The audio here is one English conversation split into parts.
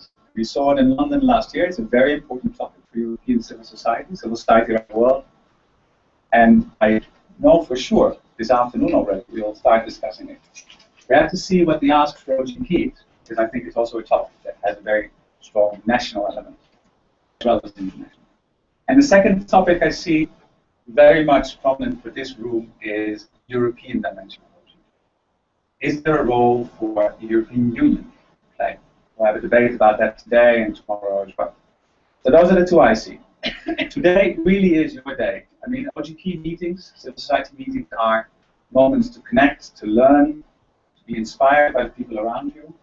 governments. We saw it in London last year. It's a very important topic for European civil society around the world. And I know for sure this afternoon already we'll start discussing it. We have to see what the ask for OGP is, because I think it's also a topic that has a very strong national element, as well as international. And the second topic I see very much prominent for this room is European dimension of OGP. Is there a role for the European Union to play? We'll have a debate about that today and tomorrow as well. So those are the two I see. Today really is your day. I mean, OGP meetings, civil society meetings are moments to connect, to learn, to be inspired by the people around you.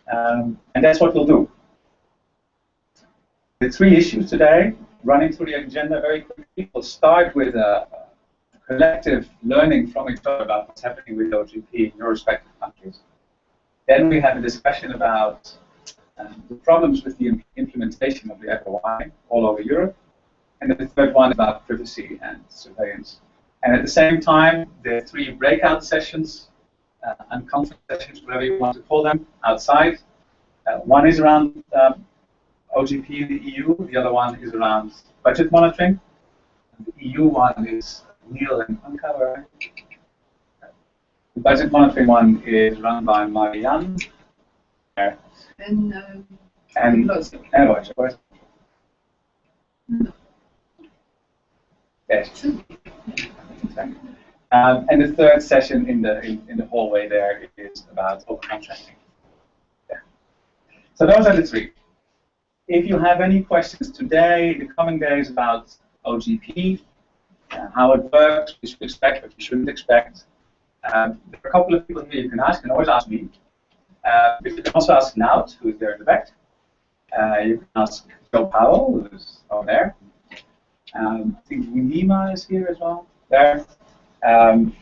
And that's what we'll do. The three issues today, running through the agenda very quickly. We'll start with a collective learning from each other about what's happening with OGP in your respective countries. Then we have a discussion about the problems with the implementation of the FOI all over Europe. And then the third one about privacy and surveillance. And at the same time, there are three breakout sessions and conference sessions, whatever you want to call them, outside. One is around OGP in the EU, the other one is around budget monitoring. And the EU one is Neil and Anka. The budget monitoring one is run by Marianne. And Roger, of course. Yes. And the third session in the hallway there is about open contracting. Yeah. So those are the three. If you have any questions today, the coming days about OGP, how it works, what you should expect, what you shouldn't expect, there are a couple of people here you can ask. You can always ask me. But you can also ask Nout, who is there in the back. You can ask Joe Powell, who's over there. I think Nima is here as well, there.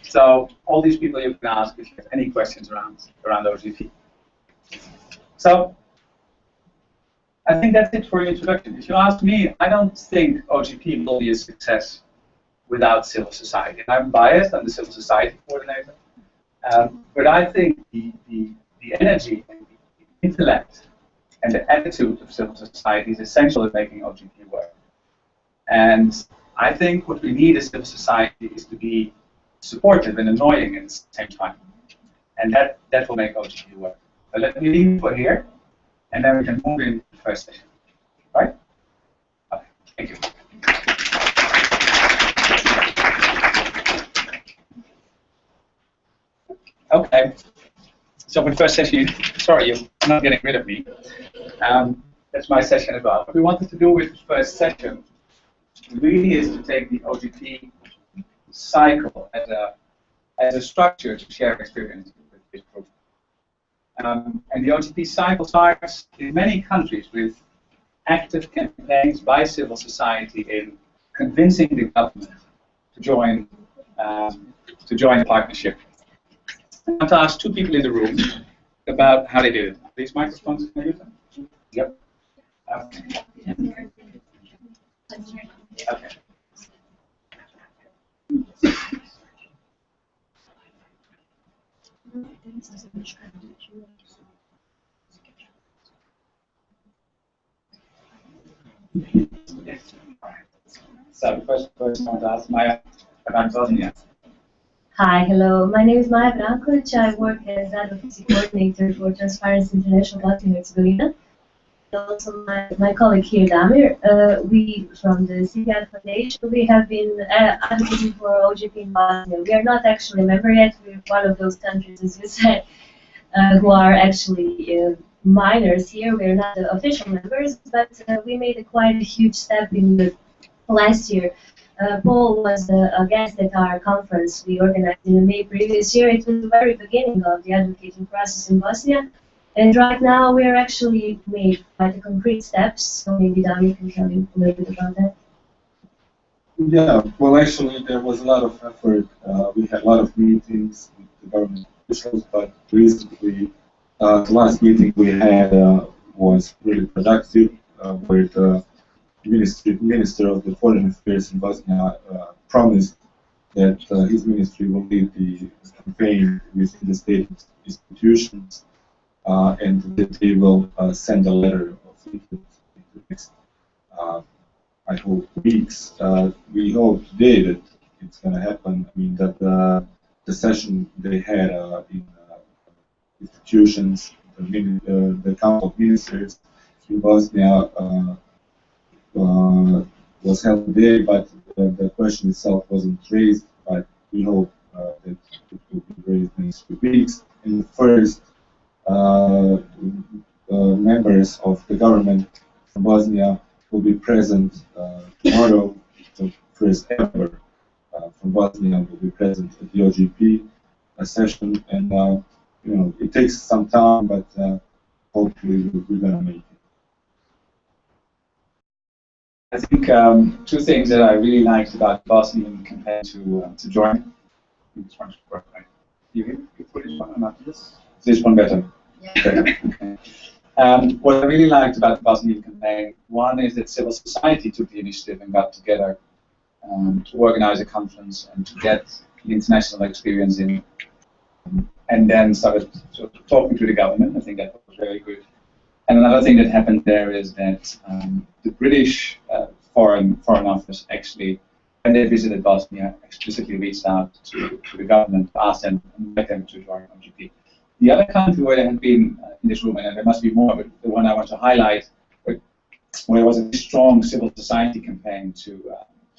So all these people you can ask if you have any questions around OGP. So I think that's it for your introduction. If you ask me, I don't think OGP will be a success without civil society. And I'm biased, I'm the civil society coordinator. But I think the energy, and the intellect, and the attitude of civil society is essential in making OGP work. And I think what we need as civil society is to be supportive and annoying at the same time. And that will make OGP work. So let me leave for here, and then we can move into the first session. Right? Okay, thank you. Okay. So for the first session, sorry, you're not getting rid of me. That's my session as well. What we wanted to do with the first session really is to take the OGP cycle as a structure to share experience with this group. And the OGP cycle starts in many countries with active campaigns by civil society in convincing the government to join the partnership. I want to ask two people in the room about how they did it. These microphones, can I use them? Yep. Okay. Okay. So first I want to ask Maya about Bosnia. Hi, hello. My name is Maya Brankovic. I work as advocacy coordinator for Transparency International Bosnia and Herzegovina. Also, my colleague here, Damir, we from the CPI Foundation, we have been advocating for OGP in Bosnia. We are not actually a member yet. We're one of those countries, as you said, who are actually minors here. We're not the official members, but we made quite a huge step in the last year. Paul was a guest at our conference we organized in May previous year. It was the very beginning of the advocating process in Bosnia. And right now we're actually made quite concrete steps, so maybe Dami can tell you a little bit about that. Yeah, well actually there was a lot of effort. We had a lot of meetings with the government officials, but recently the last meeting we had was really productive, where the Minister of the Foreign Affairs in Bosnia promised that his ministry will lead the campaign within the state institutions and that they will send a letter of it in the next, I hope, weeks. We hope today that it's going to happen. I mean, that the session they had in institutions, the Council of Ministers in Bosnia was held today, but the question itself wasn't raised. But we hope that it will be raised in the next few weeks. And the first members of the government from Bosnia will be present tomorrow. The first ever from Bosnia will be present at the OGP session, and you know, it takes some time, but hopefully we're gonna make it. I think two things that I really liked about the Bosnian campaign to join. This one should work, right? You put this one or not? This one better. Yeah. Okay. What I really liked about the Bosnian campaign, one is that civil society took the initiative and got together to organize a conference and to get the international experience in, and then started sort of talking to the government. I think that was very good. And another thing that happened there is that the British foreign office actually, when they visited Bosnia, explicitly reached out to the government to ask them and invite them to join OGP. The other country where there had been in this room, and there must be more, but the one I want to highlight, where there was a strong civil society campaign to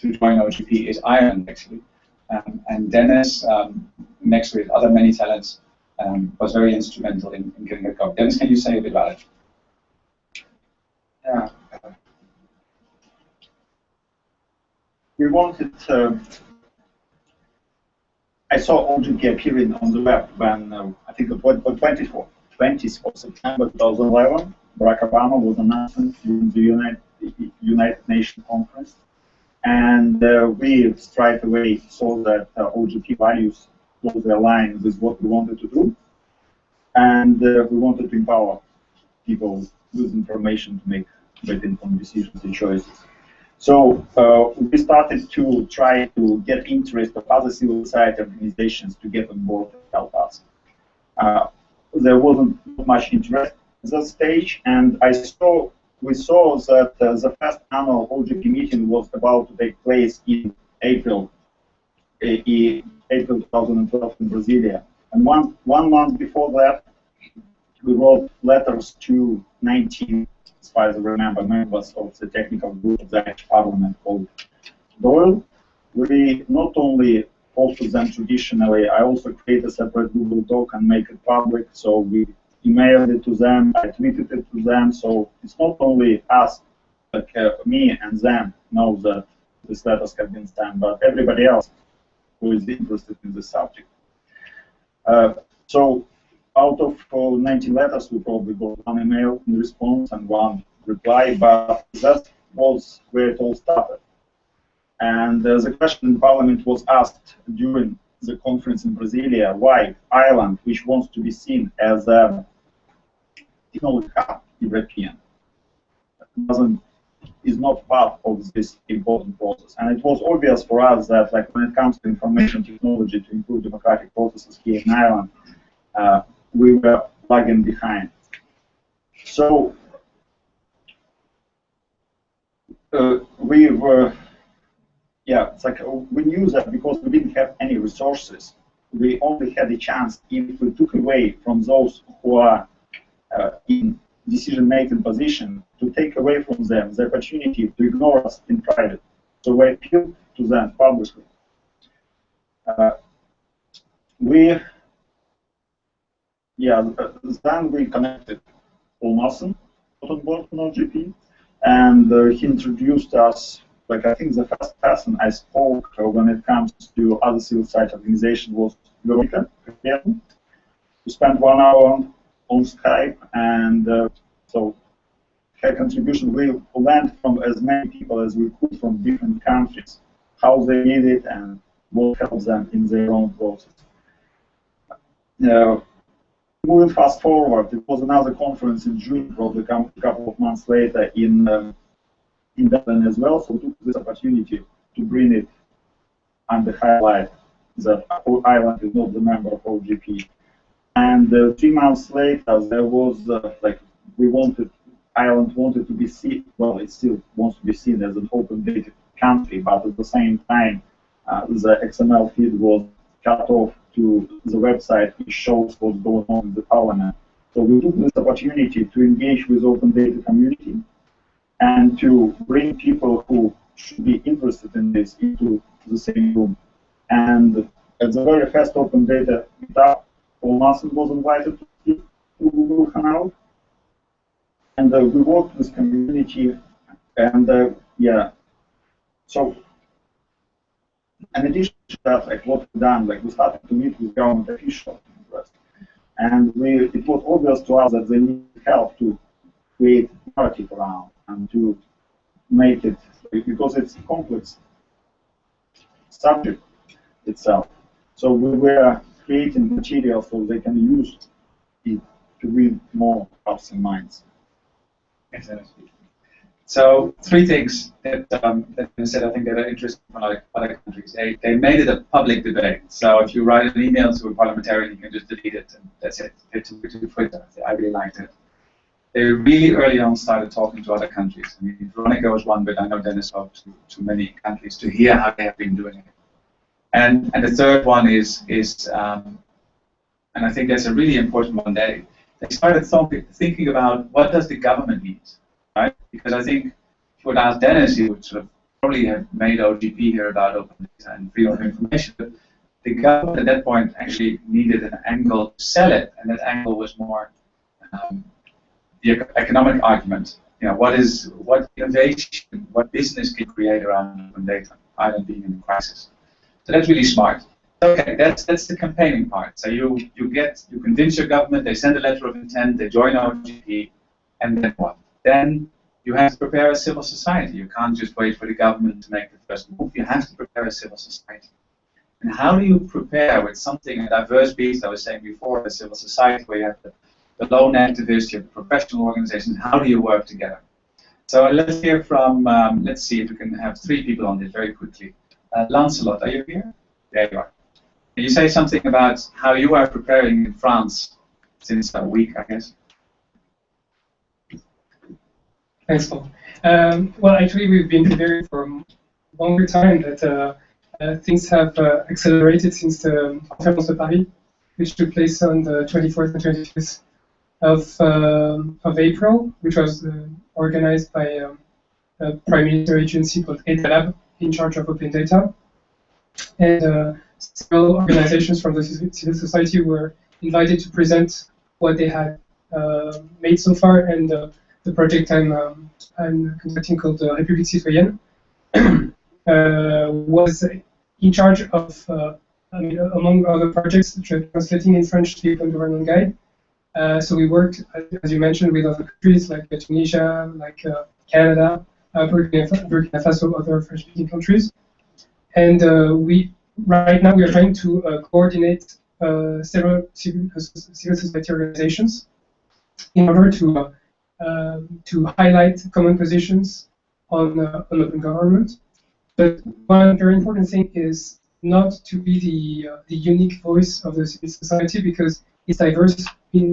join OGP, is Ireland, actually. And Dennis, next with other many talents, was very instrumental in getting it going. Dennis, can you say a bit about it? Yeah. We wanted. I saw OGP appearing on the web when I think it was 20th of September 2011. Barack Obama was announced during the United Nations conference, and we straight away saw that OGP values closely aligned with what we wanted to do, and we wanted to empower people with information to make better informed decisions and choices. So we started to try to get interest of other civil society organizations to get on board and help us. There wasn't much interest at that stage, and we saw that the first annual OGP meeting was about to take place in April 2012 in Brasilia. And one month before that, we wrote letters to 19, as far as I remember, members of the technical group of the Irish Parliament called Doyle. We not only hosted them traditionally, I also created a separate Google Doc and make it public. So we emailed it to them, I tweeted it to them. So it's not only us, like me and them, know that these letters have been sent, but everybody else who is interested in the subject. So out of 19 letters, we probably got one email in response and one reply, but that was where it all started. And the question in Parliament was asked during the conference in Brasilia, why Ireland, which wants to be seen as a technology hub European, is not part of this important process. And it was obvious for us that, like, when it comes to information technology to improve democratic processes here in Ireland, we were lagging behind. So we were, yeah, it's like we knew that because we didn't have any resources, we only had a chance if we took away from those who are in decision-making position, to take away from them the opportunity to ignore us in private. So we appealed to them publicly. Then we connected Paul Nelson on board on OGP, and he introduced us. Like, I think the first person I spoke when it comes to other civil society organization was Veronica. We spent 1 hour on Skype, and so her contribution, we learned from as many people as we could from different countries, how they need it and what helps them in their own process. Moving fast forward, it was another conference in June, probably a couple of months later in Dublin as well, so we took this opportunity to bring it and highlight that Ireland is not the member of OGP. And 3 months later, there was like Ireland wanted to be seen. Well, it still wants to be seen as an open data country, but at the same time, the XML feed was cut off to the website which shows what's going on in the parliament. So we took this opportunity to engage with open data community and to bring people who should be interested in this into the same room. And at the very first open data meetup, Paul Marson was invited to Google Hangout. And we worked with community, and yeah, so in addition to that, like what we've done, like we started to meet with government officials, and it was obvious to us that they need help to create narrative around and to make it, because it's a complex subject itself. So we were creating material so they can use it to win more hearts and minds. Excellent. So 3 things that you said I think that are interesting for other countries. They made it a public debate. So if you write an email to a parliamentarian, you can just delete it and that's it. It's to Twitter. I really liked it. They really early on started talking to other countries. I mean, Veronica was one, but I know Dennis spoke to many countries to hear how they have been doing it. And the third one is and I think that's a really important one. They started thinking about what does the government need, right? Because I think if you would ask Dennis, he would sort of probably have made OGP here about open data and freedom of information. But the government at that point actually needed an angle to sell it, and that angle was more the economic argument. You know, what innovation, what business can create around open data, Ireland being in a crisis. So that's really smart. Okay, that's the campaigning part. So you convince your government, they send a letter of intent, they join OGP, and then what? Then you have to prepare a civil society. You can't just wait for the government to make the first move. You have to prepare a civil society. And how do you prepare with something, a diverse beast, I was saying before, a civil society where you have the lone activists, you have the professional organizations, how do you work together? So let's hear from, let's see if we can have 3 people on this very quickly. Lancelot, are you here? There you are. Can you say something about how you are preparing in France since a week, I guess? Thanks, Paul. Well, actually, we've been preparing for a longer time. That things have accelerated since the Conference de Paris, which took place on the 24th and 25th of April, which was organized by a Prime Minister agency called EDALAB, in charge of open data. And several organizations from the civil society were invited to present what they had made so far, and the project I'm conducting called République Citoyenne was in charge of, among other projects, translating in French the Open Government Guide. So we worked, as you mentioned, with other countries like Tunisia, like Canada, Burkina Faso, other French-speaking countries. And right now we are trying to coordinate several civil society organizations in order to highlight common positions on open government. But one very important thing is not to be the unique voice of the civil society, because it's diverse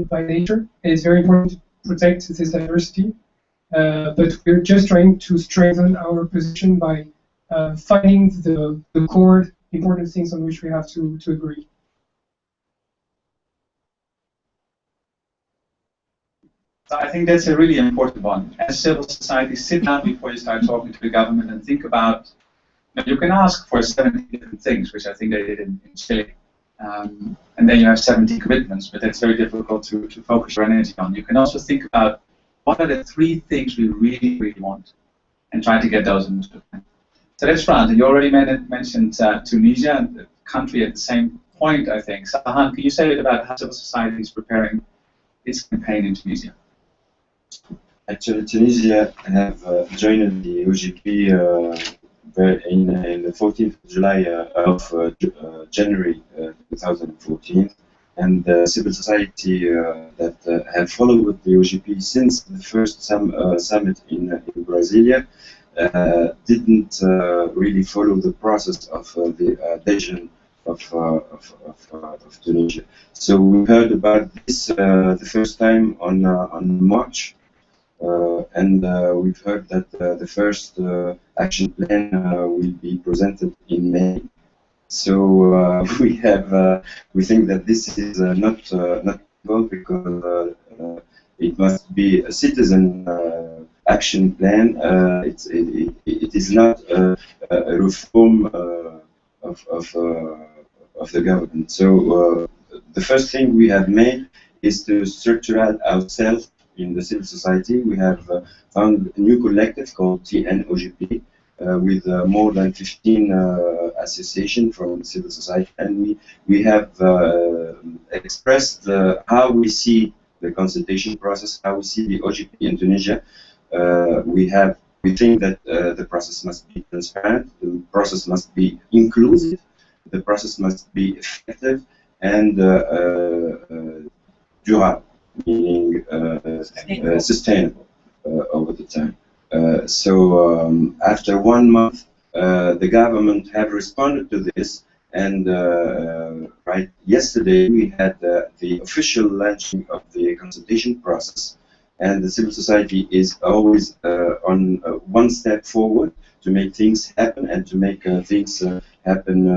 by nature, and it's very important to protect this diversity. But we're just trying to strengthen our position by finding the core important things on which we have to agree. So I think that's a really important one. As civil society, sit down before you start talking to the government and think about, you can ask for 70 different things, which I think they did in Chile. And then you have 70 commitments, but that's very difficult to focus your energy on. You can also think about what are the 3 things we really, really want, and try to get those into plan. So that's France. And you already mentioned Tunisia, the country at the same point, I think. Sahan, can you say a bit about how civil society is preparing its campaign in Tunisia? Actually, Tunisia have joined the OGP in the 14th of July of January 2014, and civil society that have followed the OGP since the first summit in Brasilia didn't really follow the process of the adhesion of Tunisia. So we heard about this the first time on March, and we've heard that the first action plan will be presented in May. So we think that this is not good because it must be a citizen action plan. It is not a reform of the government. So the first thing we have made is to structure ourselves in the civil society. We have found a new collective called TNOGP with more than 15 associations from civil society, and we have expressed how we see the consultation process, how we see the OGP in Tunisia. We think that the process must be transparent, the process must be inclusive, the process must be effective and durable, meaning sustainable over the time. So after 1 month, the government have responded to this, and right yesterday we had the official launching of the consultation process. And the civil society is always on one step forward to make things happen and to make things happen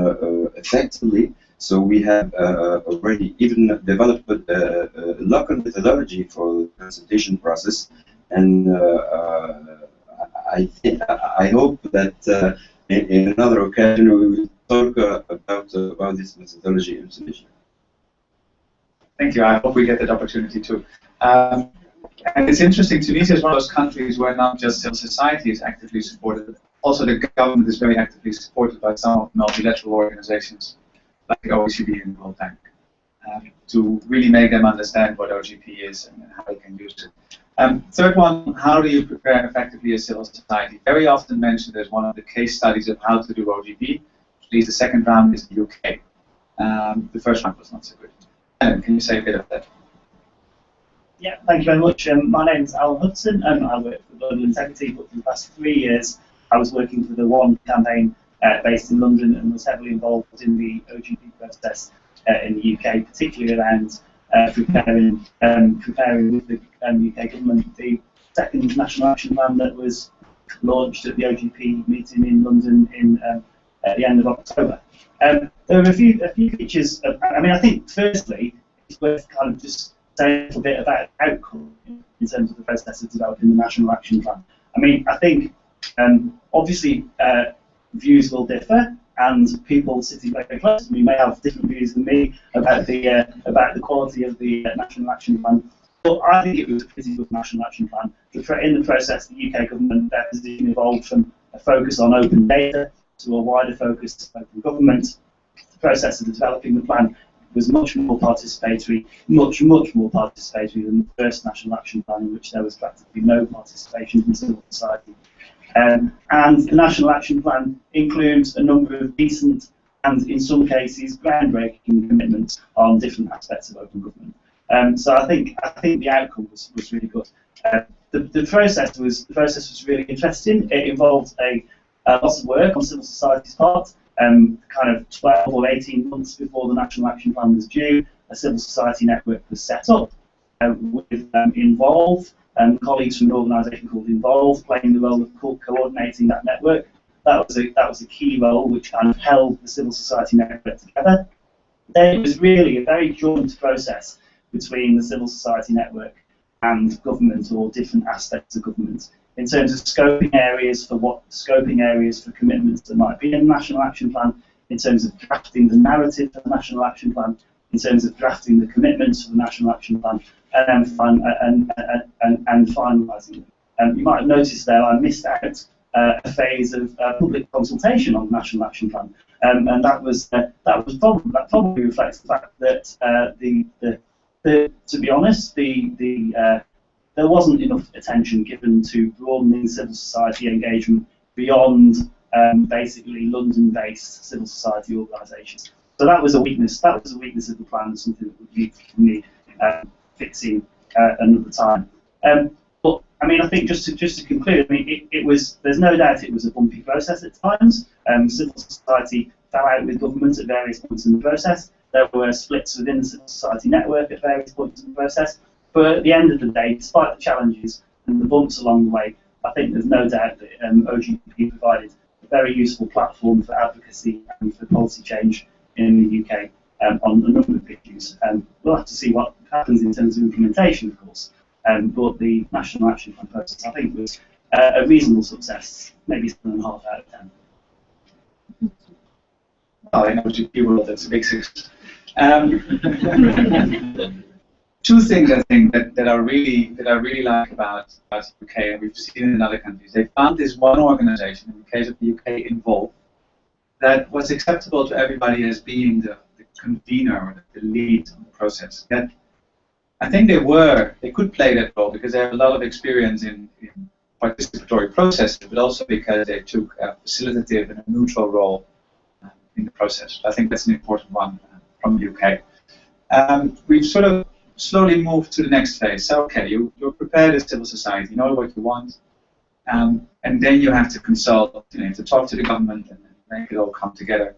effectively. So we have already even developed a local methodology for the consultation process, and I hope that in another occasion we will talk about this methodology in Tunisia. Thank you. I hope we get that opportunity too. And it's interesting, Tunisia is one of those countries where not just civil society is actively supported, also the government is very actively supported by some of the multilateral organizations, like the OECD and the World Bank, to really make them understand what OGP is and how they can use it. Third one, how do you prepare effectively a civil society? Very often mentioned as one of the case studies of how to do OGP. At least the second round is the UK. The first round was not so good. Can you say a bit of that? Yeah, thank you very much. My name is Alan Hudson, and I work for Global Integrity, but for the past 3 years I was working for the One campaign based in London and was heavily involved in the OGP process in the UK, particularly around preparing with the UK government the second National Action Plan that was launched at the OGP meeting in London at the end of October. There are a few features. I think firstly it's worth kind of just say a little bit about outcome in terms of the process of developing the National Action Plan. I think obviously views will differ, and people sitting very close to me may have different views than me about the quality of the National Action Plan. But I think it was a pretty good National Action Plan. In the process, the UK government, their position evolved from a focus on open data to a wider focus on open government. The process of developing the plan was much more participatory, much more participatory than the first National Action Plan, in which there was practically no participation from civil society. And the National Action Plan includes a number of decent and, in some cases, groundbreaking commitments on different aspects of open government. So I think the outcome was really good. The process was really interesting. It involved a lot of work on civil society's part. Kind of 12 or 18 months before the National Action Plan was due, a civil society network was set up with Involve, colleagues from an organisation called Involve playing the role of coordinating that network. That was a key role which kind of held the civil society network together. Then it was really a very joint process between the civil society network and government, or different aspects of government, in terms of scoping areas for commitments that might be in the National Action Plan, in terms of drafting the narrative for the National Action Plan, in terms of drafting the commitments for the National Action Plan, and finalising them. You might have noticed there I missed out a phase of public consultation on the National Action Plan, and that probably reflects the fact that to be honest, there wasn't enough attention given to broadening civil society engagement beyond basically London-based civil society organisations. So that was a weakness. That was a weakness of the plan, something that would need fixing another time. But I think just to conclude, it was. There's no doubt it was a bumpy process at times. Civil society fell out with government at various points in the process. There were splits within the civil society network at various points in the process. But at the end of the day, despite the challenges and the bumps along the way, I think there's no doubt that OGP provided a very useful platform for advocacy and for policy change in the UK on a number of issues. We'll have to see what happens in terms of implementation, of course. But the National Action Plan process, I think, was a reasonable success, maybe 7.5 out of 10. Oh, in OGP world, that's a big success. Two things I think that I really like about the UK, and we've seen it in other countries. They found this one organisation, in the case of the UK, involved, that was acceptable to everybody as being the convener or the lead on the process. That I think they could play that role because they have a lot of experience in participatory processes, but also because they took a facilitative and a neutral role in the process. I think that's an important one from the UK. We've sort of slowly moved to the next phase. So, okay, you're prepared as civil society, you know what you want, and then you have to consult, you have to talk to the government and make it all come together,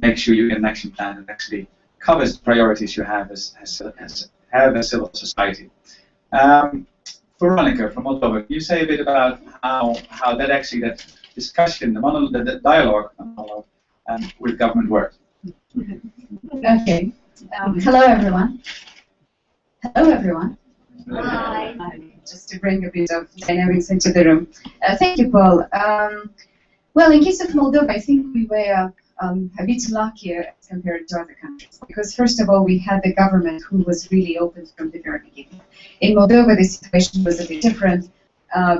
make sure you get an action plan that actually covers the priorities you have as civil society. Veronica from Moldova, can you say a bit about how that discussion, the dialogue with government worked? Okay. Hello, everyone. Hello, everyone. Hi. Just to bring a bit of dynamics into the room. Thank you, Paul. Well, in case of Moldova, I think we were a bit luckier as compared to other countries because, first of all, we had the government who was really open from the very beginning. In Moldova, the situation was a bit different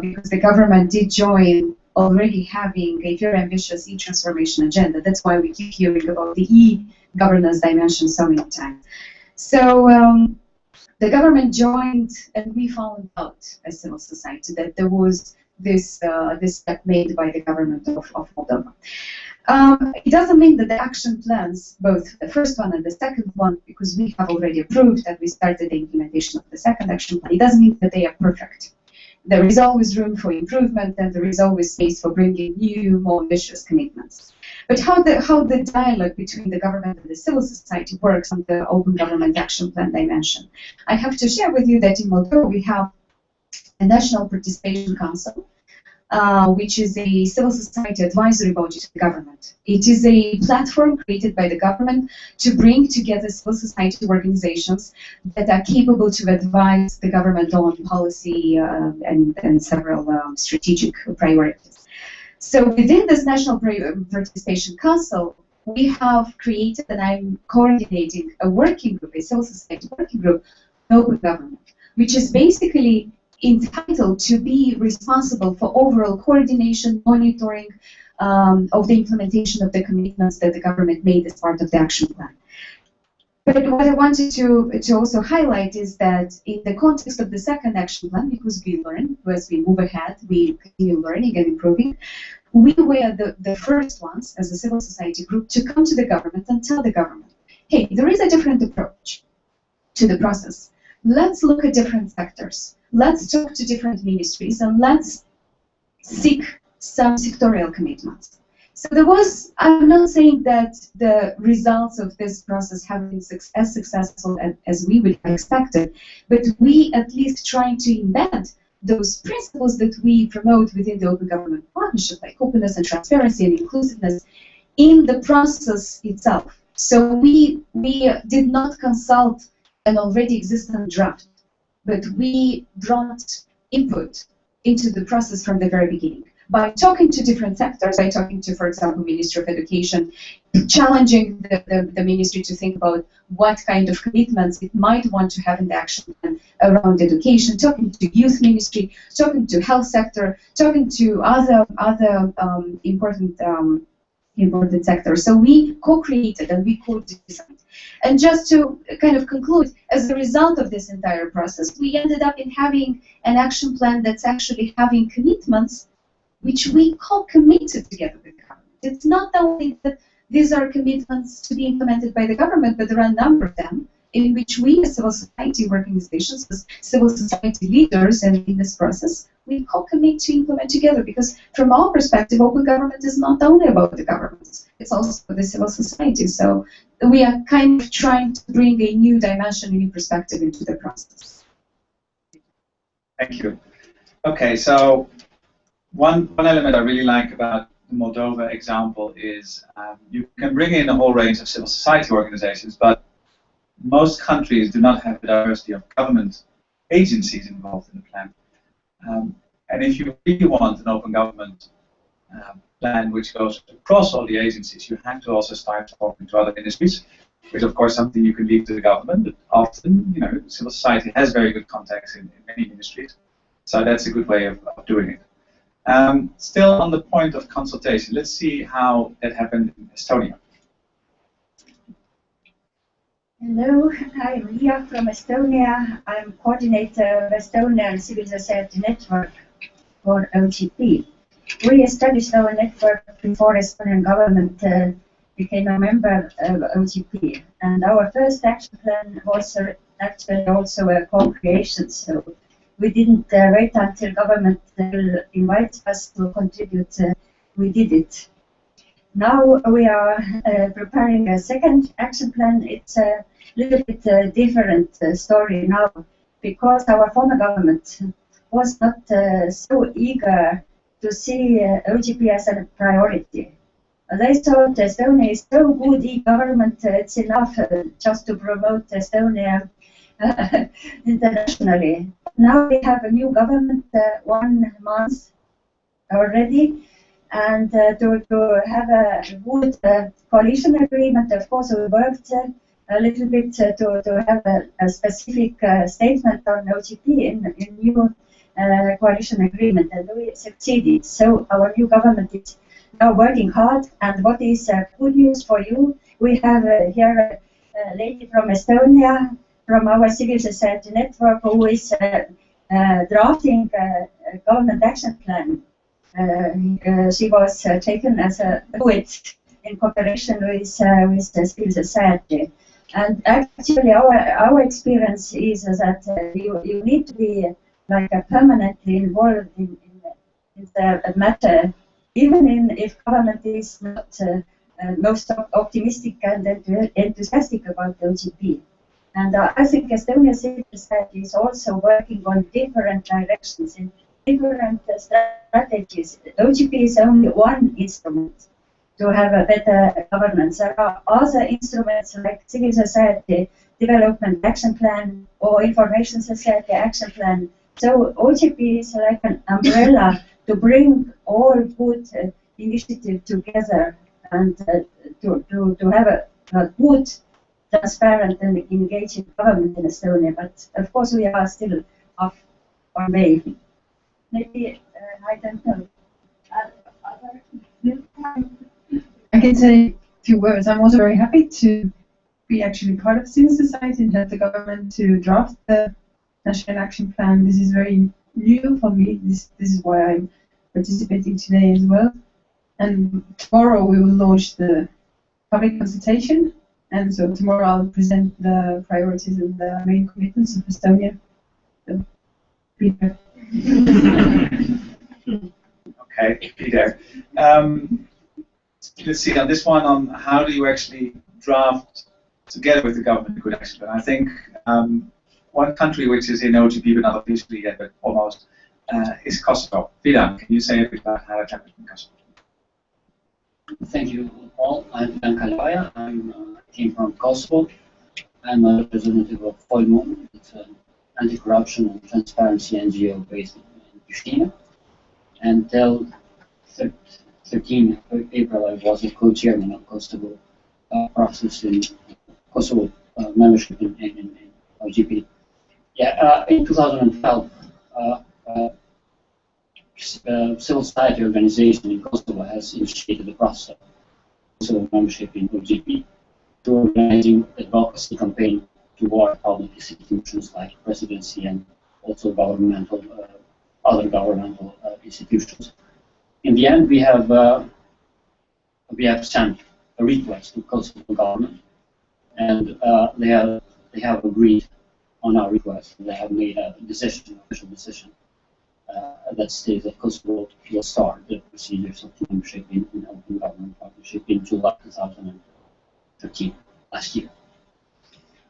because the government did join already having a very ambitious e-transformation agenda. That's why we keep hearing about the e-governance dimension so many times. So the government joined, and we found out as civil society that there was this step made by the government of Moldova. It doesn't mean that the action plans, both the first one and the second one, because we have already approved that we started the implementation of the second action plan, it doesn't mean that they are perfect. There is always room for improvement, and there is always space for bringing new, more ambitious commitments. But how the dialogue between the government and the civil society works on the Open Government Action Plan dimension. I have to share with you that in Moldova we have a National Participation Council, which is a civil society advisory body to the government. It is a platform created by the government to bring together civil society organizations that are capable to advise the government on policy and several strategic priorities. So within this National Participation Council, we have created, and I'm coordinating a working group, a civil society working group, Open Government, which is basically entitled to be responsible for overall coordination, monitoring of the implementation of the commitments that the government made as part of the action plan. But what I wanted to also highlight is that in the context of the second action plan, because we learn, as we move ahead, we continue learning and improving, we were the first ones as a civil society group to come to the government and tell the government, hey, there is a different approach to the process. Let's look at different sectors. Let's talk to different ministries and let's seek some sectorial commitments. So there was, I'm not saying that the results of this process have been as successful as we would have expected, but we at least trying to embed those principles that we promote within the Open Government Partnership, like openness and transparency and inclusiveness, in the process itself. So we did not consult an already existing draft, but we brought input into the process from the very beginning. By talking to different sectors, by talking to, for example, Ministry of Education, challenging the ministry to think about what kind of commitments it might want to have in the action plan around education, talking to youth ministry, talking to health sector, talking to other important sectors. So we co-created and we co-designed. And just to kind of conclude, as a result of this entire process, we ended up in having an action plan that's actually having commitments which we co-committed together with the government. It's not only that these are commitments to be implemented by the government, but there are a number of them in which we as civil society organizations, as civil society leaders and in this process, we co-commit to implement together, because from our perspective, open government is not only about the governments, it's also for the civil society. So we are kind of trying to bring a new dimension, a new perspective into the process. Thank you. Okay, so one element I really like about the Moldova example is you can bring in a whole range of civil society organizations, but most countries do not have the diversity of government agencies involved in the plan. And if you really want an open government plan which goes across all the agencies, you have to also start talking to other ministries, which is of course something you can leave to the government, but often, you know, civil society has very good contacts in many ministries, so that's a good way of doing it. Still on the point of consultation, let's see how that happened in Estonia. Hello, I'm Ria from Estonia. I'm coordinator of Estonian Civil Society Network for OGP. We established our network before Estonian government became a member of OGP, and our first action plan was actually also a co-creation, so we didn't wait until government will invite us to contribute, we did it. Now we are preparing a second action plan. It's a little bit different story now, because our former government was not so eager to see OGP as a priority. They thought Estonia is so good e-government, it's enough just to promote Estonia internationally. Now we have a new government, 1 month already, and to have a good coalition agreement, of course, we worked a little bit to have a specific statement on OGP in new coalition agreement, and we succeeded. So our new government is now working hard, and what is good news for you, we have here a lady from Estonia, from our civil society network, who is drafting a government action plan. She was taken as a poet in cooperation with the civil society. And actually, our experience is that you need to be like permanently involved in the matter, even if government is not most optimistic and enthusiastic about the OGP. And I think Estonian civil society is also working on different directions in different strategies. OGP is only one instrument to have a better governance. There are other instruments like civil society development action plan or information society action plan. So OGP is like an umbrella to bring all good initiatives together and to have a good, transparent and engaging government in Estonia. But of course we are still off our way. Maybe, I don't know. I can say a few words. I'm also very happy to be actually part of civil society and help the government to draft the National Action Plan. This is very new for me. This is why I'm participating today as well. And tomorrow we will launch the public consultation. And so tomorrow I'll present the priorities and the main commitments of Estonia. So, Peter. Okay, Peter. Let's see on this one, on how do you actually draft together with the government a good action plan. I think one country which is in OGP but not officially yet, but almost, is Kosovo. Vidar, can you say a bit about how it happened in Kosovo? Thank you, Paul. I'm Dan Kalibaya. I came from Kosovo. I'm a representative of FOIMO. It's an anti-corruption and transparency NGO based in Pristina. Until 13 April, I was a co-chairman of Kosovo process in Kosovo membership in OGP. Yeah, in 2012, civil society organization in Kosovo has initiated the process of Kosovo membership in OGP to organizing advocacy campaign toward public institutions like presidency and also governmental, other governmental institutions. In the end, we have sent a request to Kosovo government, and they have they have agreed on our request. They have made a decision, official decision, that states that Kosovo will start the procedures of membership in Open Government Partnership in July 2013, last year.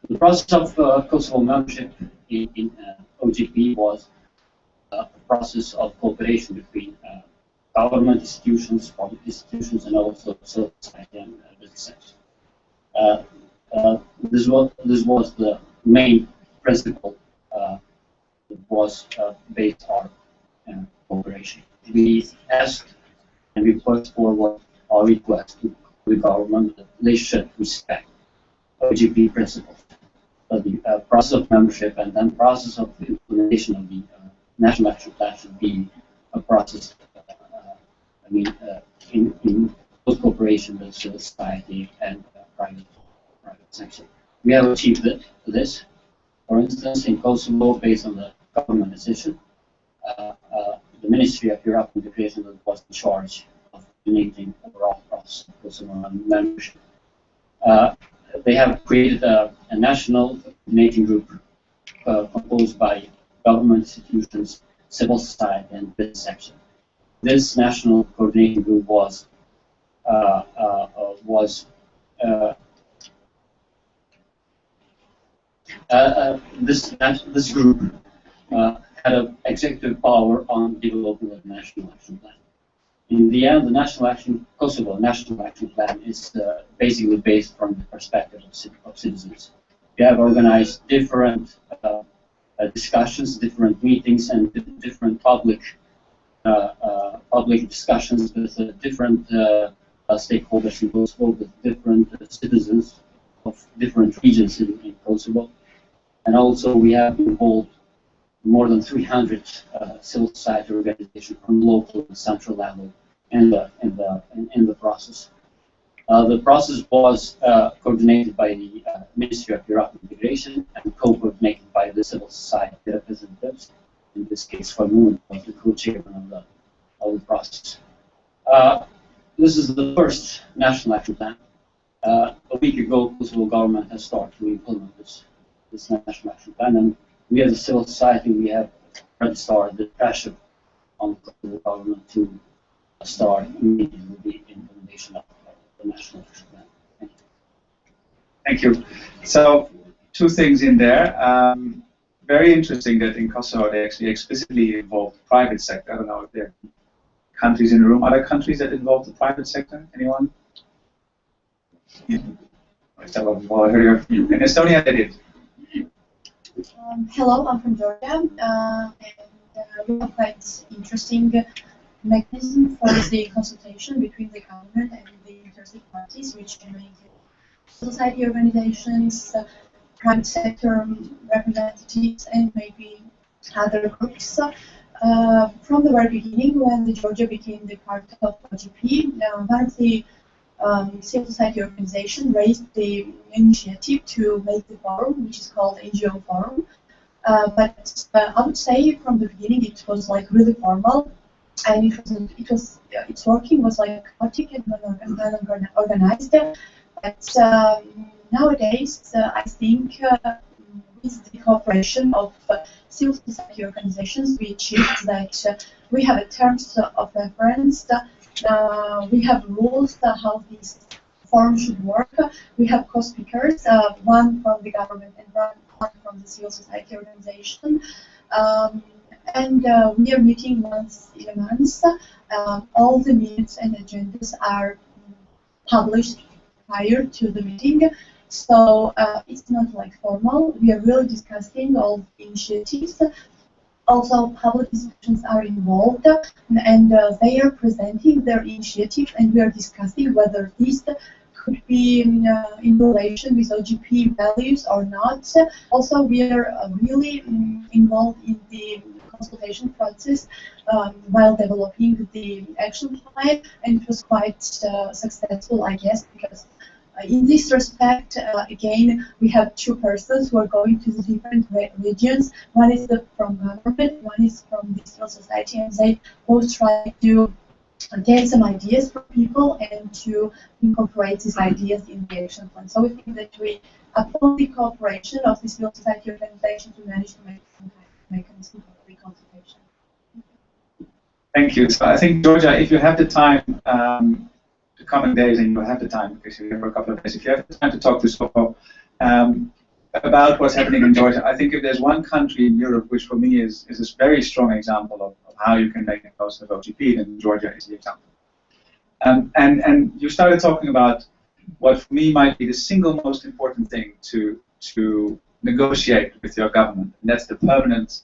The process of Kosovo membership in OGP was a process of cooperation between government institutions, public institutions, and also civil society and business sector. This was the main principle that was based on cooperation. We asked and we put forward our request to the government that they should respect OGP principles. The process of membership and then process of implementation of the National Action Plan should be a process, in close cooperation with civil society and private sector. We have achieved this. For instance, in Kosovo, based on the government decision, the Ministry of European Integration was in charge of coordinating overall process of Kosovo membership. They have created a national coordinating group composed by government institutions, civil society, and business sector. This national coordinating group this group had an executive power on development of the National Action Plan. In the end, the Kosovo National Action Plan is basically based from the perspective of citizens. We have organized different discussions, different meetings, and different public discussions with different stakeholders in Kosovo, with different citizens of different regions in Kosovo. And also we have involved more than 300 civil society organizations from local and central level in the process. The process was coordinated by the Ministry of European Integration and co-coordinated by the civil society representatives. In this case, Famoon was the co-chairman of the process. This is the first National Action Plan. A week ago, Kosovo government has started to implement this National Action Plan, and we as a civil society, we have already started the pressure on the government to start immediately the implementation of the National Action Plan. Thank you. So, two things in there. Very interesting that in Kosovo they actually explicitly involved the private sector. I don't know if there are countries in the room. Are there countries that involve the private sector? Anyone? Yeah. Well, I heard you. In Estonia, they did. Hello, I'm from Georgia, and we have quite interesting mechanism for the consultation between the government and the interested parties, which can make society organizations, private sector representatives, and maybe other groups. From the very beginning, when Georgia became the part of OGP, one of the civil society organization raised the initiative to make the forum, which is called NGO Forum. But I would say from the beginning it was like really formal, and its working was like chaotic and unorganized. But nowadays, I think with the cooperation of civil society organizations, we achieved that we have a terms of reference. We have rules how this forum should work. We have co-speakers, one from the government and one from the civil society organization. And we are meeting once in a month. All the minutes and agendas are published prior to the meeting. So it's not like formal. We are really discussing all the initiatives. Also, public discussions are involved, and they are presenting their initiatives, and we are discussing whether this could be in relation with OGP values or not. Also, we are really involved in the consultation process while developing the action plan, and it was quite successful, I guess, because in this respect, again, we have two persons who are going to the different regions. One is from government, one is from the civil society, and they both try to get some ideas from people and to incorporate these ideas in the action plan. So we think that we upon the cooperation of the civil society organization to manage to make some kind of mechanism for free consultation. Thank you. So I think, Georgia, if you have the time, the coming days, and you have the time, because you're here for a couple of days, if you have the time to talk to Sofo about what's happening in Georgia, I think if there's one country in Europe which for me is a very strong example of how you can make a positive OGP, then Georgia is the example. And you started talking about what for me might be the single most important thing to negotiate with your government, and that's the permanent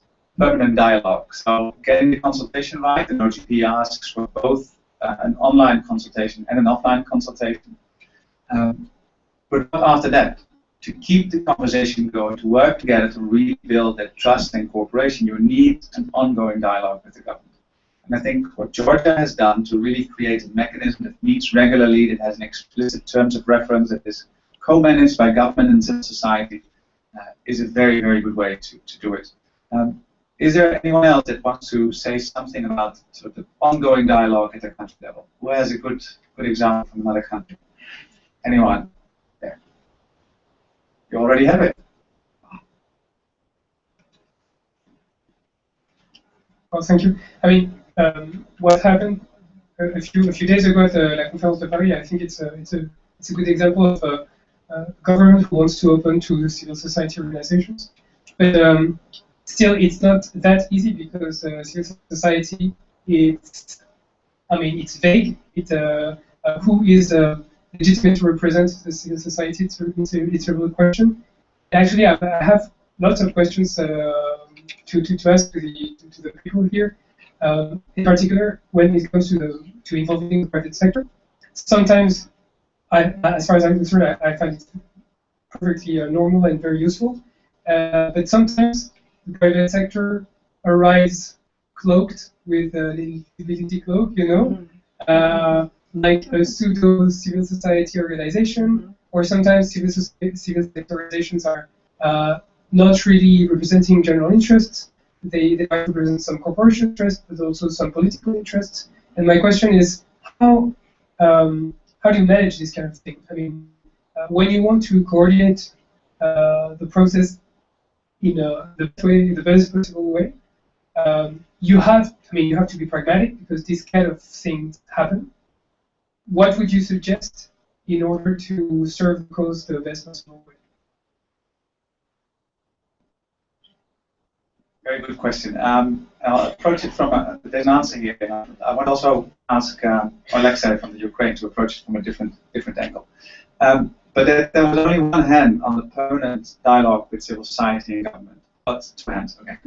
dialogue. So getting the consultation right, and OGP asks for both an online consultation and an offline consultation. But after that, to keep the conversation going, to work together to rebuild that trust and cooperation, you need an ongoing dialogue with the government. And I think what Georgia has done to really create a mechanism that meets regularly, that has an explicit terms of reference, that is co-managed by government and civil society, is a very, very good way to do it. Is there anyone else that wants to say something about sort of the ongoing dialogue at the country level? Who has a good example from another country? Anyone? There. You already have it. Well, thank you. I mean, what happened a few days ago at La Conférence de Paris, I think it's a good example of a government who wants to open to civil society organizations. But still, it's not that easy because civil society, it's vague. Who is legitimate to represent the civil society? It's a real question. Actually, I have lots of questions to ask to the people here. In particular, when it comes to involving the private sector, sometimes, as far as I'm concerned, I find it perfectly normal and very useful. But sometimes the private sector arrives cloaked with a civility cloak, like a pseudo civil society organization, or sometimes civil society organizations are not really representing general interests. They might represent some corporation interests, but also some political interests. And my question is, how do you manage this kind of thing? I mean, when you want to coordinate the process in the best possible way, you have to be pragmatic because these kind of things happen. What would you suggest in order to serve the cause the best possible way? Very good question. I'll approach it from there's an answer here. I want to also ask Alexa from the Ukraine to approach it from a different angle. But there was only one hand on the permanent dialogue with civil society and government. But two hands, okay.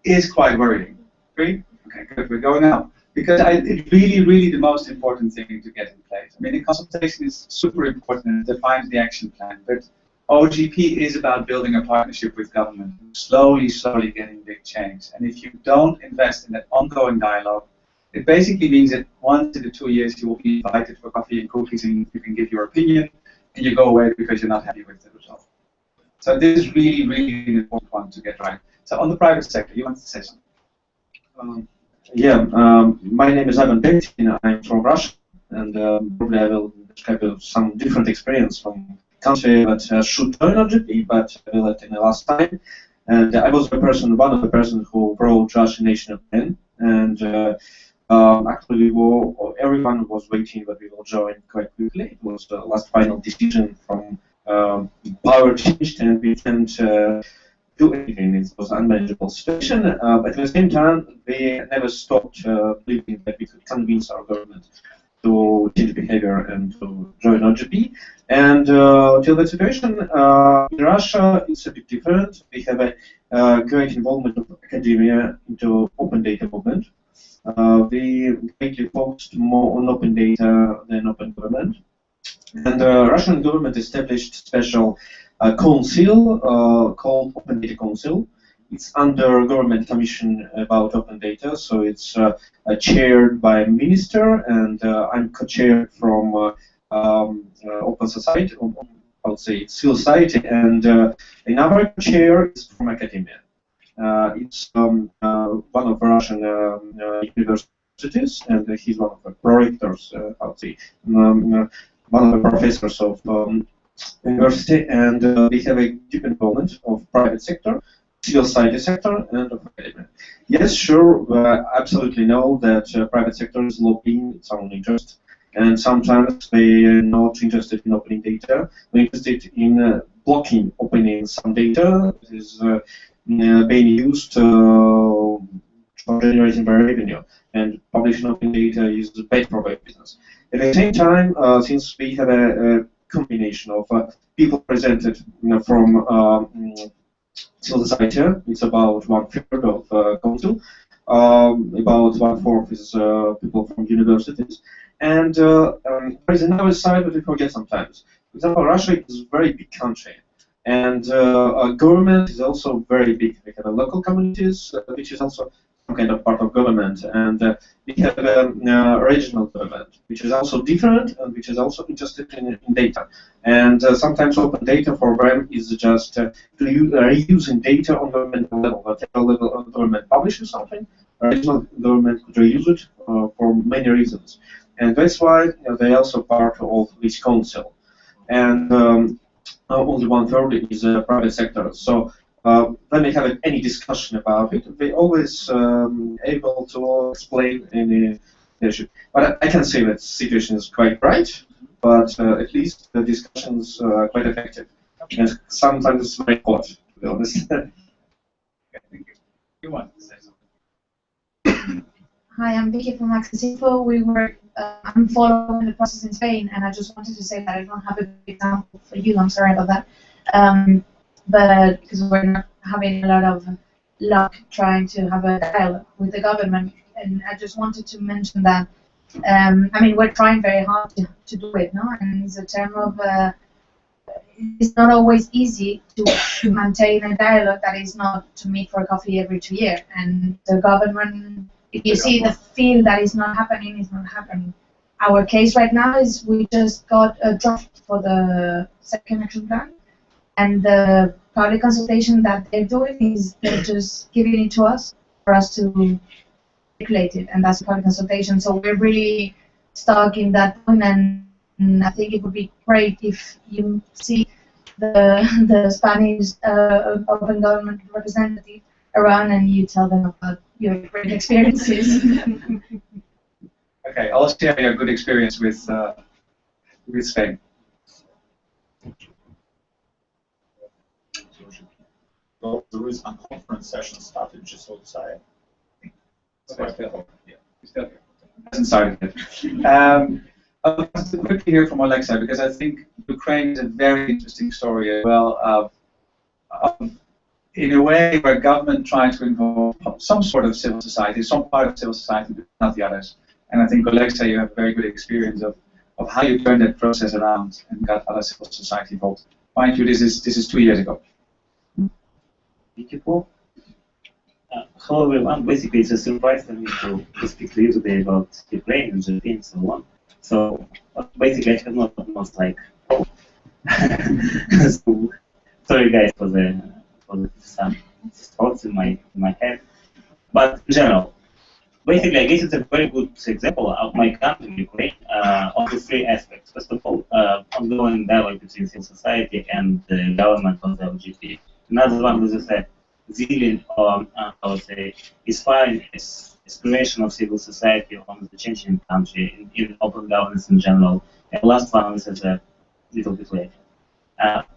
Is quite worrying. Agree? Okay, good. We're going now. Because it's really the most important thing to get in place. I mean, the consultation is super important and it defines the action plan. But OGP is about building a partnership with government, slowly getting big change. And if you don't invest in that ongoing dialogue, it basically means that once in the 2 years you will be invited for coffee and cookies and you can give your opinion and you go away because you're not happy with the result. So this is really an important one to get right. So on the private sector, you want to say something? My name is Ivan Petin. I'm from Russia, and probably I will describe some different experience from country that should join OGP, but I will let in the last time. And I was one of the persons who brought Russian national plan, and actually everyone was waiting that we will join quite quickly. It was the last final decision from power changed, and we didn't do anything. It was an unmanageable situation, but at the same time, they never stopped believing that we could convince our government to change behavior and to join OGP. And till the situation in Russia, it's a bit different. We have a great involvement of academia into open data movement. We greatly focused more on open data than open government. And the Russian government established special council called Open Data Council. It's under government commission about open data, so it's chaired by a minister, and I'm co-chaired from open society, I would say civil society, and another chair is from academia. It's one of Russian universities universities, and he's one of the prorectors, I would say, one of the professors of university, and we have a deep involvement of private sector, civil society sector, and of academia. Yes, sure, absolutely know that private sector is lobbying its own interest, and sometimes they are not interested in opening data, they're interested in blocking opening some data that is being used for generating their revenue, and publishing open data is bad for their business. At the same time, since we have a combination of people presented from civil society, it's about 1/3 of council, about 1/4 is people from universities, and there is another side that we forget sometimes. For example, Russia is a very big country, and our government is also very big. We have local communities, which is also some kind of part of government, and we have a regional government, which is also different and which is also interested in data. And sometimes open data for them is just reusing data on governmental level. Whatever level of government publishes something, regional government could reuse it for many reasons. And that's why they are also part of this council. And only 1/3 is private sector. So when we have any discussion about it, we always able to explain any issue. But I can say that the situation is quite bright, but at least the discussions are quite effective. And sometimes it's very hot, to be honest. Okay, thank you. You want to say something? Hi, I'm Vicky from Access Info. I'm following the process in Spain, and I just wanted to say that I don't have a good example for you. I'm sorry about that. But because we're not having a lot of luck trying to have a dialogue with the government, and I just wanted to mention that. I mean, we're trying very hard to do it, no? And it's a term of. It's not always easy to maintain a dialogue that is not to meet for coffee every 2 years, and the government. If you see the feel that is not happening, it's not happening. Our case right now is we just got a draft for the second action plan, and the public consultation that they're doing is they're just giving it to us for us to calculate it, and that's a public consultation. So we're really stuck in that point, and I think it would be great if you see the Spanish open government representative around and you tell them about your great experiences. Okay, I'll share your good experience with Spain. Well, there is a conference session started just outside. Yeah, still here. Hasn't started yet. I'll quickly hear from Alexa, because I think Ukraine is a very interesting story as well of in a way where government trying to involve some sort of civil society, some part of civil society, but not the others. And I think, Alexa, you have a very good experience of how you turned that process around and got other civil society involved. Mind you, this is 2 years ago. Beautiful. Hello everyone. Basically, it's a surprise for me to speak to you today about Ukraine and Japan and so on. So basically, I have not almost like so, sorry guys for some thoughts in my head. But in general, basically, I guess it's a very good example of my country, Ukraine, of the three aspects. First of all, ongoing dialogue between civil society and the government on the LGBT. Another one, as I said, zealing, I would say, inspiring aspiration of civil society on the changing country in open governance in general. And last one is a little bit later.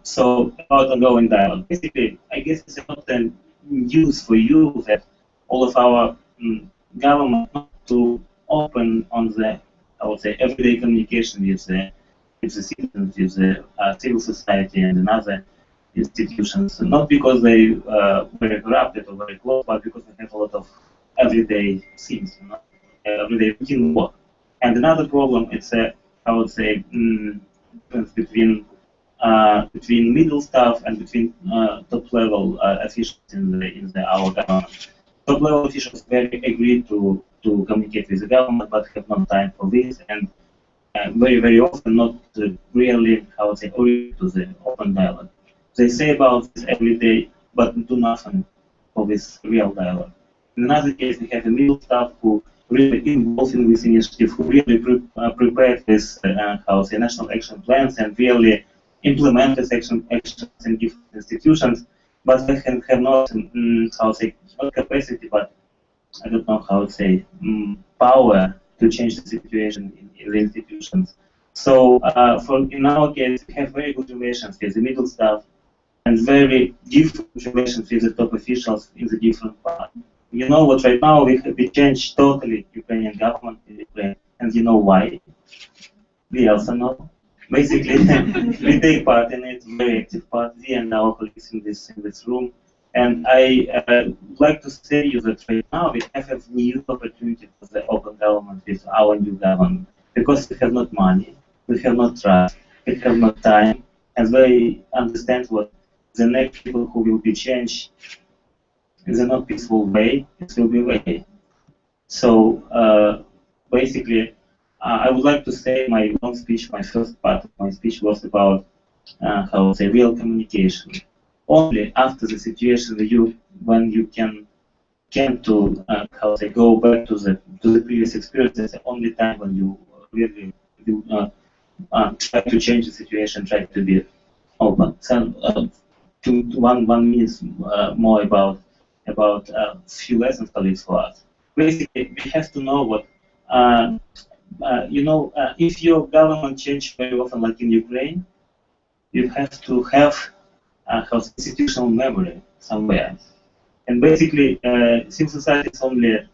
So about ongoing dialogue. Basically, I guess it's not news for you that all of our government not to open on the, I would say, everyday communication with the citizens, with the civil society and another institutions, not because they very corrupted or very close, but because they have a lot of everyday things, everyday routine work. And another problem is, I would say, between middle staff and between top level officials in our government. Top level officials very agree to communicate with the government, but have no time for this, and very often not really, I would say, agree to the open dialogue. They say about this every day, but do nothing for this real dialogue. In another case, we have a middle staff who really involved in this initiative, who really prepared this national action plans and really implement these actions in different institutions, but they have not, not capacity, but I don't know how to say, power to change the situation in the institutions. So in our case, we have very good relations with the middle staff and very different relations with the top officials in the different parts. You know what, right now we changed totally Ukrainian government in Ukraine, and you know why? We also know. Basically, we take part in it, very active party, and our colleagues in this room. And I would like to say you that right now we have a new opportunity for the open government with our new government, because we have not money, we have not trust, we have not time, and we understand what the next people who will be changed in a not peaceful way, it will be way. So basically, I would like to say my long speech, my first part of my speech was about how to say real communication. Only after the situation when you can to how to say go back to the previous experience, that's the only time when you really try to change the situation, try to be open. So one minute more about a few lessons colleagues for us. Basically, we have to know what if your government changes very often, like in Ukraine, you have to have institutional memory somewhere. And basically, civil society is only,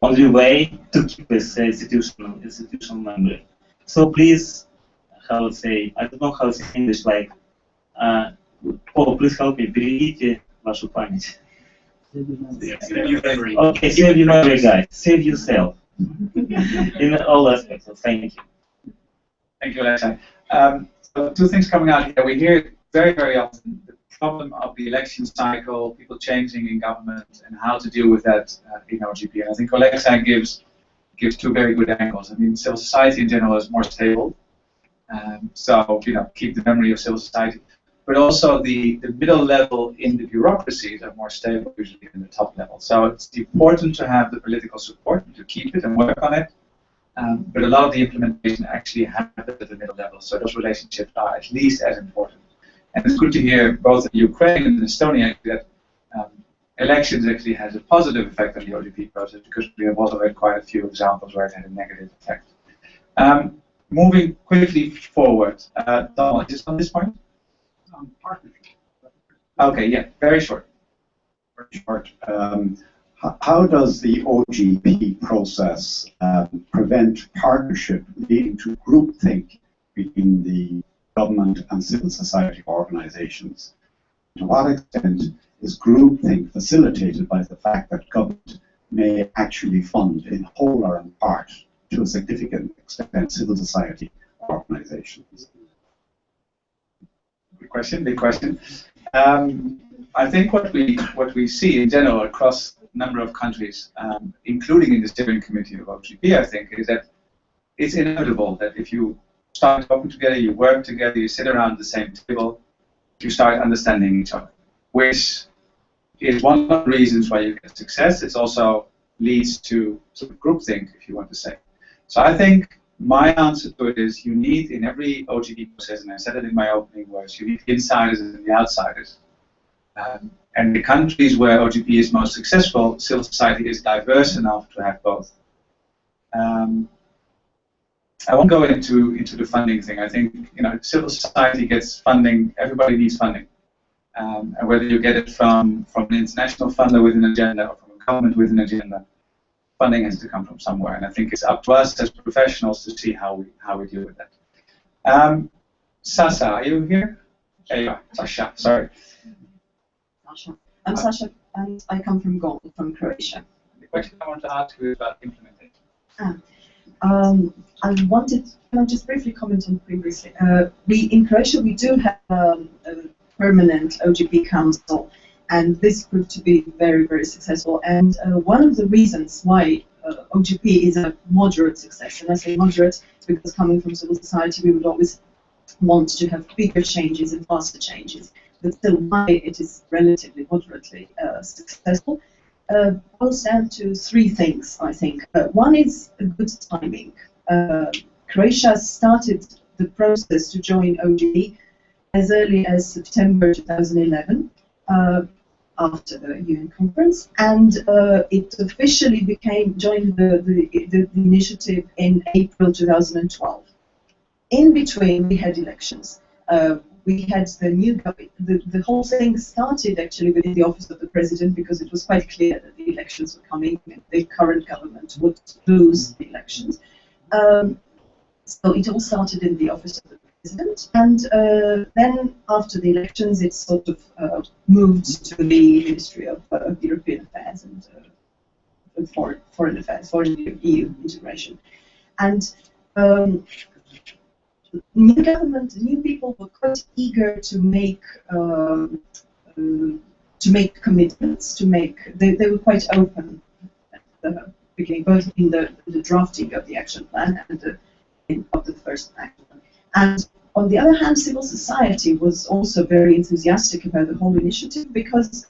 only way to keep this institutional memory. So please, I don't know how to say in English, like, Paul, please help me, берегите вашу память. Okay, save your memory, guys. Save yourself. In all aspects. So thank you. Thank you, Alexei. So two things coming out here. We hear very, very often the problem of the election cycle, people changing in government, and how to deal with that in OGP. And I think Alexei gives two very good angles. I mean, civil society in general is more stable. So, keep the memory of civil society. But also the middle level in the bureaucracies are more stable usually than the top level. So it's important to have the political support to keep it and work on it. But a lot of the implementation actually happens at the middle level. So those relationships are at least as important. And it's good to hear both in Ukraine and in Estonia that elections actually has a positive effect on the OGP process, because we have also had quite a few examples where it had a negative effect. Moving quickly forward, Donald, just on this point? Partnership. Okay, yeah, very short. Very short. How does the OGP process prevent partnership leading to groupthink between the government and civil society organizations? To what extent is groupthink facilitated by the fact that government may actually fund in whole or in part, to a significant extent, civil society organizations? Big question. I think what we see in general across a number of countries, including in the steering committee of OGP, I think, is that it's inevitable that if you start talking together, you work together, you sit around the same table, you start understanding each other, which is one of the reasons why you get success. It also leads to sort of groupthink, if you want to say. So I think my answer to it is you need in every OGP process, and I said it in my opening words, you need the insiders and the outsiders. And the countries where OGP is most successful, civil society is diverse enough to have both. I won't go into the funding thing. I think civil society gets funding. Everybody needs funding, and whether you get it from an international funder with an agenda or from a government with an agenda, funding has to come from somewhere. And I think it's up to us as professionals to see how we deal with that. Sasha, are you here? There you are. Sasha, sorry. Sasha. I'm Sasha, and I come from Croatia. The question I want to ask you is about implementation. I wanted, can I just briefly comment on previously? In Croatia, we do have a permanent OGP council, and this proved to be very, very successful. And one of the reasons why OGP is a moderate success, and I say moderate because coming from civil society, we would always want to have bigger changes and faster changes. But still, why it is relatively moderately successful boils down to three things, I think. One is a good timing. Croatia started the process to join OGP as early as September 2011, after the UN conference, and it officially joined the initiative in April 2012. In between, we had elections. We had the whole thing started actually within the office of the president, because it was quite clear that the elections were coming and the current government would lose the elections. So it all started in the office of the president, and then after the elections it sort of moved to the Ministry of European Affairs and Foreign Affairs, Foreign EU integration. And new government, new people were quite eager to make commitments. They were quite open at the beginning, both in the drafting of the action plan and of the first action plan. And on the other hand, civil society was also very enthusiastic about the whole initiative, because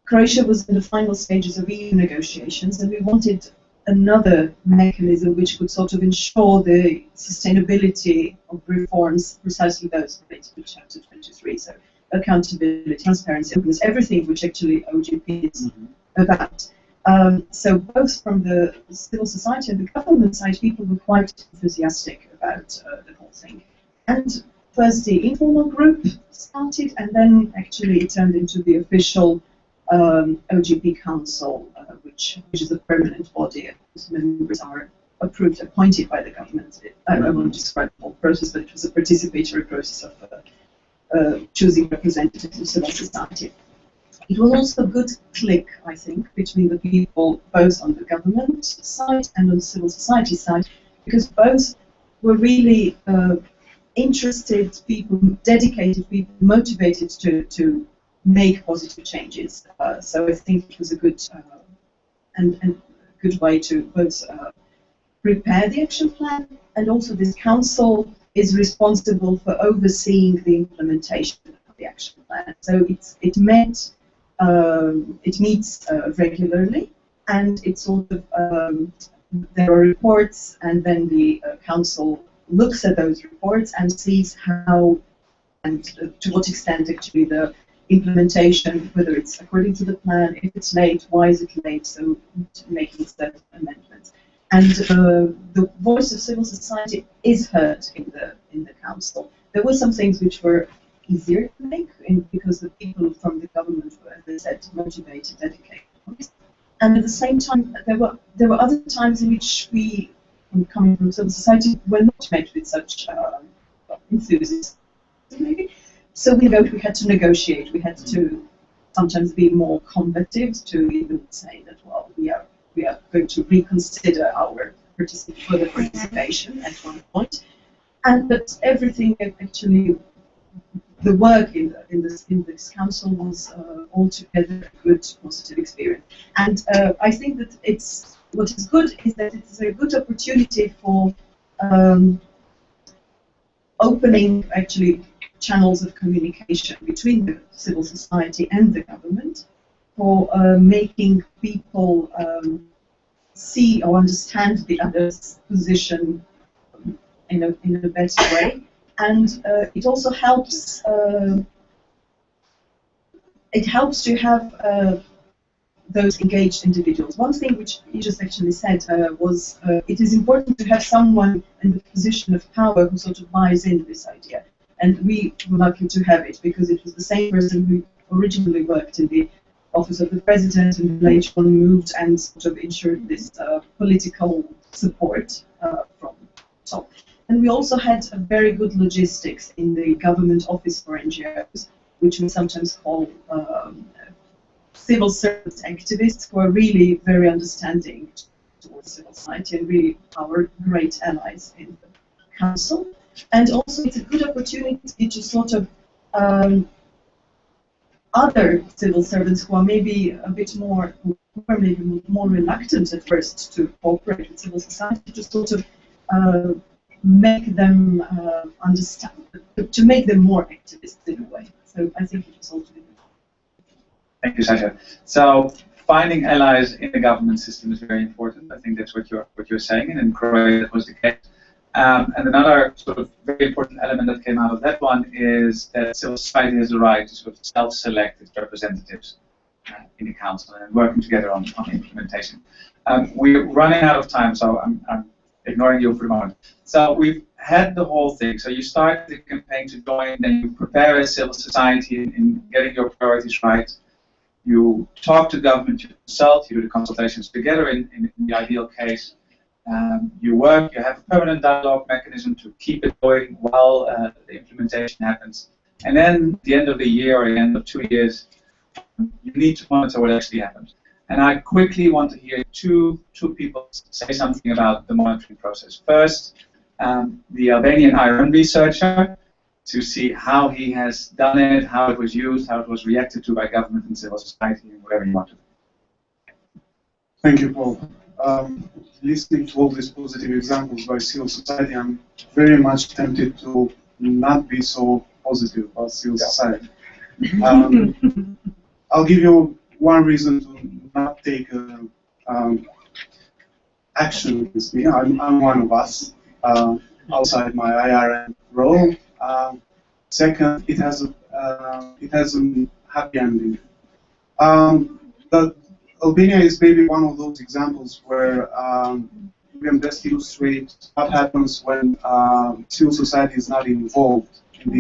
Croatia was in the final stages of EU negotiations, and we wanted another mechanism which would sort of ensure the sustainability of reforms, precisely those related to Chapter 23. So accountability, transparency, openness, everything which actually OGP is about. So both from the civil society and the government side, people were quite enthusiastic about the whole thing. And first the informal group started, and then actually it turned into the official OGP Council, which is a permanent body whose members are approved, appointed by the government. I won't describe the whole process, but it was a participatory process of choosing representatives of civil society. It was also a good click, I think, between the people both on the government side and on the civil society side, because both were really interested people, dedicated people, motivated to make positive changes. So I think it was a good and good way to both prepare the action plan, and also this council is responsible for overseeing the implementation of the action plan. So it meets regularly, and it's sort of there are reports, and then the council looks at those reports and sees how and to what extent actually the implementation, whether it's according to the plan, if it's late, why is it late, so making certain amendments. And the voice of civil society is heard in the council. There were some things which were easier to make because the people from the government were, as I said, motivated, dedicated. And at the same time, there were other times in which we, coming from civil society, were not met with such enthusiasm, maybe. So we had to negotiate. We had to sometimes be more combative, to even say that, well, we are going to reconsider our further participation at one point. But everything actually, the work in this council was altogether a good, positive experience. And I think that what is good is that it's a good opportunity for opening actually channels of communication between the civil society and the government, for making people see or understand the other's position in a better way. And it also helps. It helps to have those engaged individuals. One thing which you just actually said was it is important to have someone in the position of power who sort of buys into this idea. And we were lucky to have it, because it was the same person who originally worked in the office of the president and later on moved and sort of ensured this political support from top. And we also had a very good logistics in the government office for NGOs, which we sometimes call civil service activists, who are really very understanding towards civil society and really our great allies in the council. And also it's a good opportunity to sort of other civil servants who are maybe a bit more, who are maybe more reluctant at first to cooperate with civil society, to sort of make them understand, to make them more activists in a way. So I think it was also good. Thank you, Sasha. So finding allies in the government system is very important. I think that's what you're saying, and in Croatia that was the case. And another sort of very important element that came out of that one is that civil society has the right to sort of self-select its representatives in the council and working together on implementation. We're running out of time, so I'm ignoring you for the moment. So we've had the whole thing. So you start the campaign to join, then you prepare a civil society in getting your priorities right. You talk to government, you consult, you do the consultations together in the ideal case. You work, you have a permanent dialogue mechanism to keep it going while the implementation happens. And then at the end of the year or the end of 2 years, you need to monitor what actually happens. And I quickly want to hear two people say something about the monitoring process. First, the Albanian IRN researcher, to see how he has done it, how it was used, how it was reacted to by government and civil society, and whatever you want to do. Thank you, Paul. Listening to all these positive examples by civil society, I'm very much tempted to not be so positive about civil society. I'll give you one reason to not take action against me. I'm one of us outside my IRN role. Second, it has a happy ending. Albania is maybe one of those examples where we can best illustrate what happens when civil society is not involved in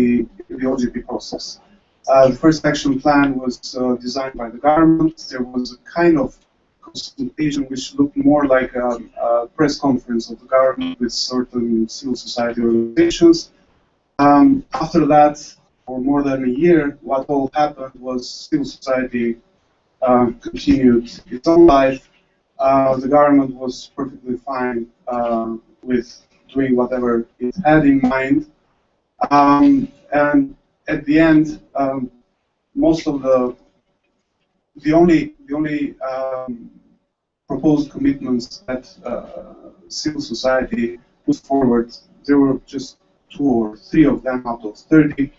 the OGP process. The first action plan was designed by the government. There was a kind of consultation which looked more like a press conference of the government with certain civil society organizations. After that, for more than a year, what all happened was civil society continued its own life. The government was perfectly fine with doing whatever it had in mind. And at the end, most of the only proposed commitments that civil society put forward, there were just 2 or 3 of them out of 30.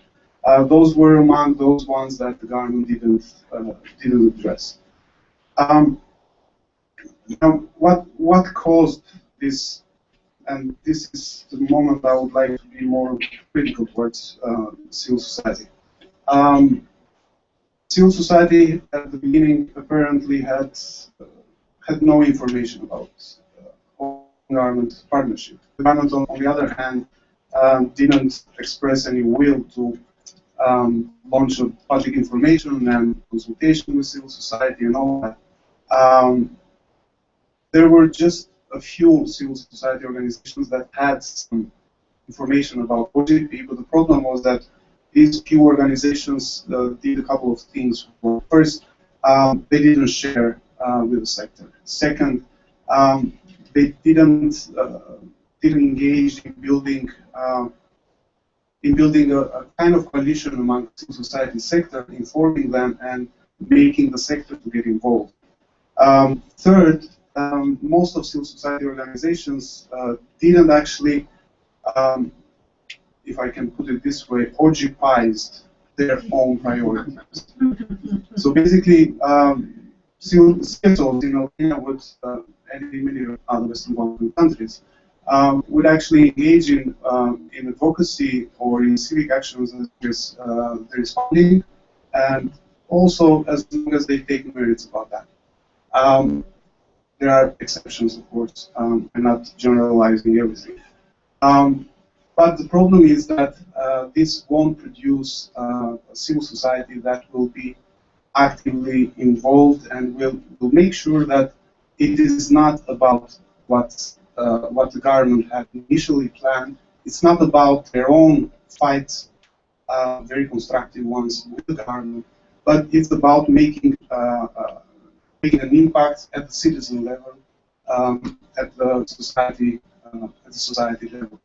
Those were among those ones that the government didn't address. What caused this? And this is the moment I would like to be more critical towards civil society. Civil society at the beginning apparently had no information about government partnership. The government, on the other hand, didn't express any will to launch a public information and consultation with civil society and all that. There were just a few civil society organizations that had some information about OGP, but the problem was that these few organizations did a couple of things. First, they didn't share with the sector. Second, they didn't engage in building a kind of coalition among civil society sector, informing them and making the sector to get involved. Third, most of civil society organizations didn't actually, if I can put it this way, OGPized their own priorities. So basically, CSOs in Albania would, and in many other Western Balkan countries, would actually engage in advocacy or in civic actions as there is funding, and also as long as they take merits about that. There are exceptions, of course. I'm not generalizing everything. But the problem is that this won't produce a civil society that will be actively involved and will make sure that it is not about what the government had initially planned. It's not about their own fights, very constructive ones with the government, but it's about making an impact at the citizen level, at the society level.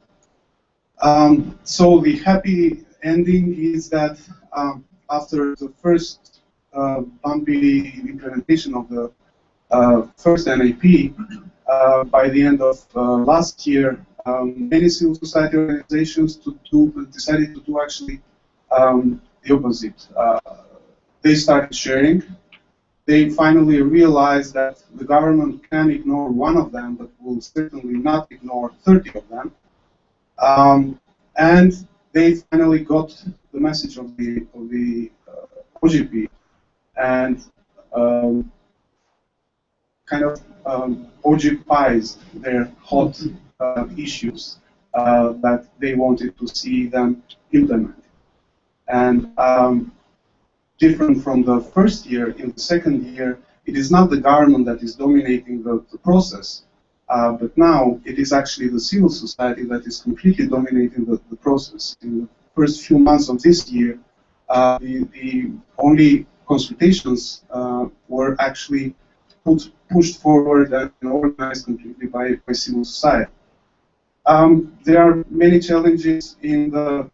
So the happy ending is that after the first bumpy implementation of the first NAP, by the end of last year, many civil society organizations decided to do actually the opposite. They started sharing. they finally realized that the government can ignore one of them, but will certainly not ignore 30 of them. And they finally got the message of the OGP and kind of OGPized their hot issues that they wanted to see them implement. And different from the first year, in the second year, it is not the government that is dominating the process, but now it is actually the civil society that is completely dominating the process. In the first few months of this year, the only consultations were actually pushed forward and organized completely by civil society. There are many challenges in the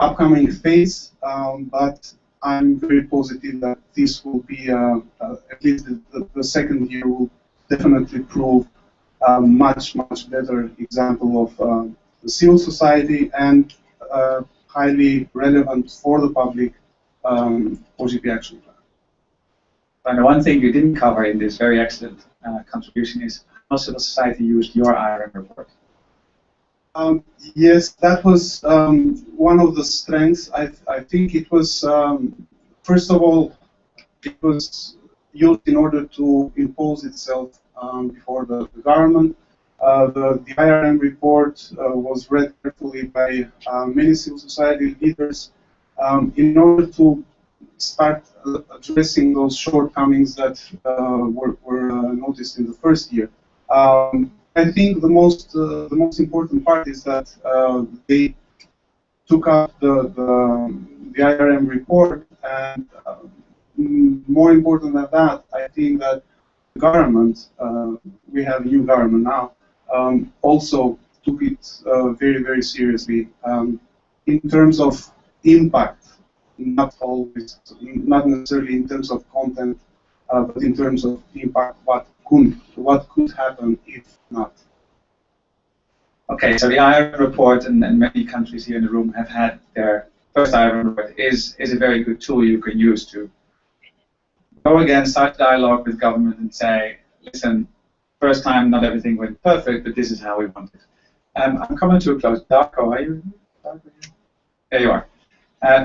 upcoming phase, but I'm very positive that this will be, at least the second year will definitely prove a much better example of the civil society and highly relevant for the public OGP action plan. And one thing you didn't cover in this very excellent contribution is how civil society used your IRM report. Yes, that was one of the strengths. I think it was, first of all, it was used in order to impose itself before the government. The IRM report was read carefully by many civil society leaders in order to start addressing those shortcomings that were noticed in the first year. I think the most important part is that they took up the IRM report, and more important than that, I think that the government, we have a new government now, also took it very seriously in terms of impact, not necessarily in terms of content, but in terms of impact, what could happen if not. Okay, so the IRM report, and many countries here in the room have had their first IRM report, is a very good tool you can use to go again, start dialogue with government and say, listen, first time not everything went perfect, but this is how we want it. I'm coming to a close. Darko, are you? There you are.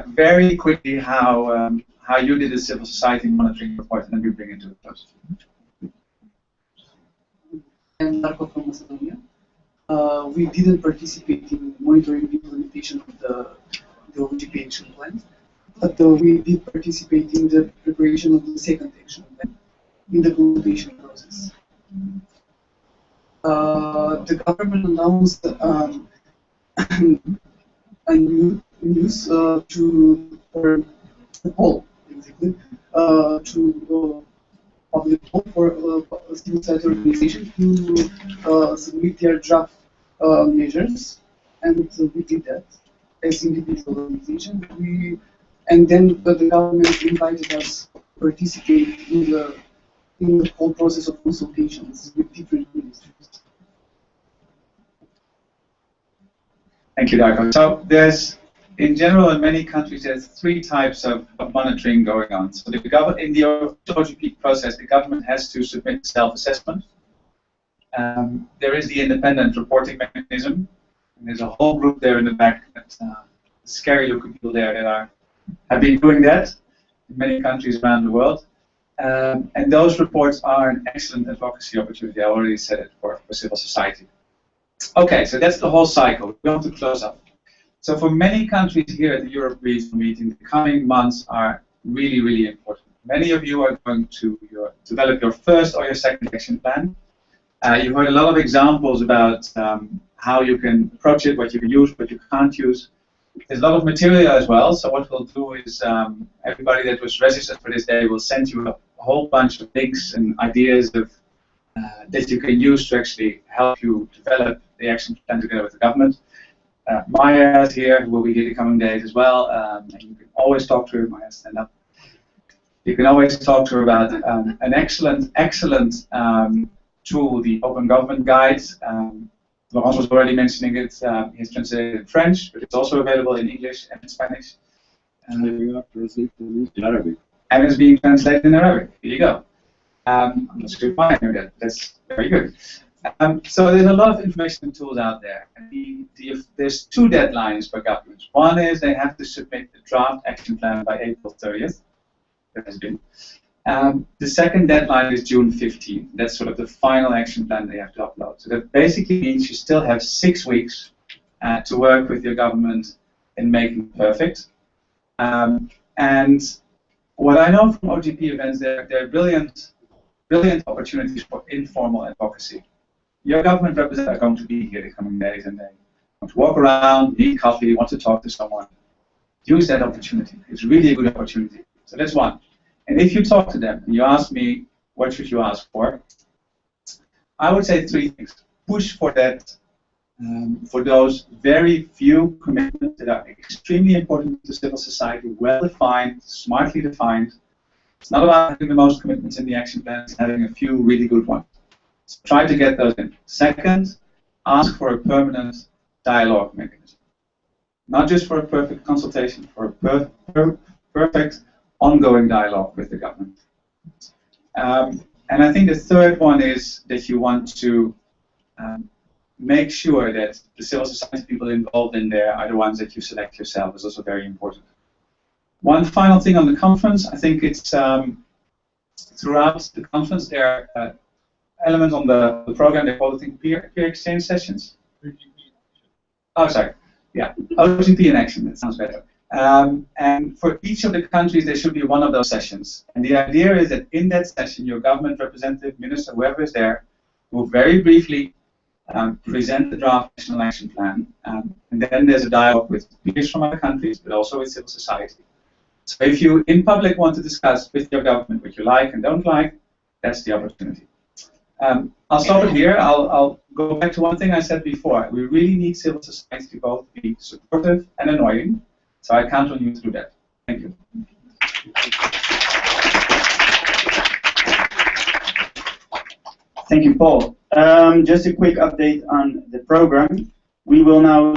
Very quickly, how you did a civil society monitoring report, and then we bring it to a close. I'm Darko from Macedonia. We didn't participate in monitoring the implementation of the OGP action plan, but we did participate in the preparation of the second action plan in the consultation process. The government announced a new news for a poll, basically, to public poll for civil society organizations to submit their draft measures, and we did that as individual organizations. And then the government invited us to participate in the whole process of consultations with different ministries. Thank you, Darko. So there's, in general, in many countries, there's three types of monitoring going on. So in the OGP process, the government has to submit self-assessment. There is the independent reporting mechanism. And there's a whole group there in the back, that scary-looking people there that have been doing that in many countries around the world. And those reports are an excellent advocacy opportunity. I already said it for civil society. Okay, so that's the whole cycle. We want to close up. So for many countries here at the Europe Regional Meeting, the coming months are really important. Many of you are going to develop your first or your second action plan. You've heard a lot of examples about how you can approach it, what you can use, what you can't use. There's a lot of material as well, so what we'll do is everybody that was registered for this day will send you a whole bunch of links and ideas of that you can use to actually help you develop the action plan together with the government. Maya is here, who will be here the coming days as well, and you can always talk to her. Maya, stand up. You can always talk to her about an excellent tool, the Open Government Guide. Laurence was already mentioning it. It's translated in French, but it's also available in English and in Spanish. We are translated in Arabic. and it's being translated in Arabic. Here you go. I'm not sure why I know that. That's very good. So there's a lot of information and tools out there. And there's 2 deadlines for governments. One is they have to submit the draft action plan by April 30th. There has been. The second deadline is June 15th. That's sort of the final action plan they have to upload. So that basically means you still have 6 weeks to work with your government in making it perfect. And what I know from OGP events, they're brilliant opportunities for informal advocacy. Your government representatives are going to be here the coming days, and they want to walk around, need coffee, want to talk to someone. Use that opportunity. It's really a good opportunity. So that's one. And if you talk to them and you ask me, what should you ask for? I would say 3 things. Push for that, for those very few commitments that are extremely important to civil society, well-defined, smartly defined. It's not about having the most commitments in the action plan, it's having a few really good ones. So try to get those in. Second, ask for a permanent dialogue mechanism. Not just for a perfect consultation, for a perfect ongoing dialogue with the government. And I think the third one is that you want to make sure that the civil society people involved in there are the ones that you select yourself. Is also very important. One final thing on the conference, I think it's throughout the conference there are elements on the program, they call it peer exchange sessions. Oh, sorry. Yeah, OGP in action, that sounds better. And for each of the countries, there should be one of those sessions. And the idea is that in that session, your government representative, minister, whoever is there, will very briefly present the draft national action plan. And then there's a dialogue with peers from other countries, but also with civil society. So if you, in public, want to discuss with your government what you like and don't like, that's the opportunity. I'll stop it here. I'll go back to one thing I said before. We really need civil society to both be supportive and annoying. So I count on you to do that. Thank you. Thank you, Paul. Just a quick update on the program. We will now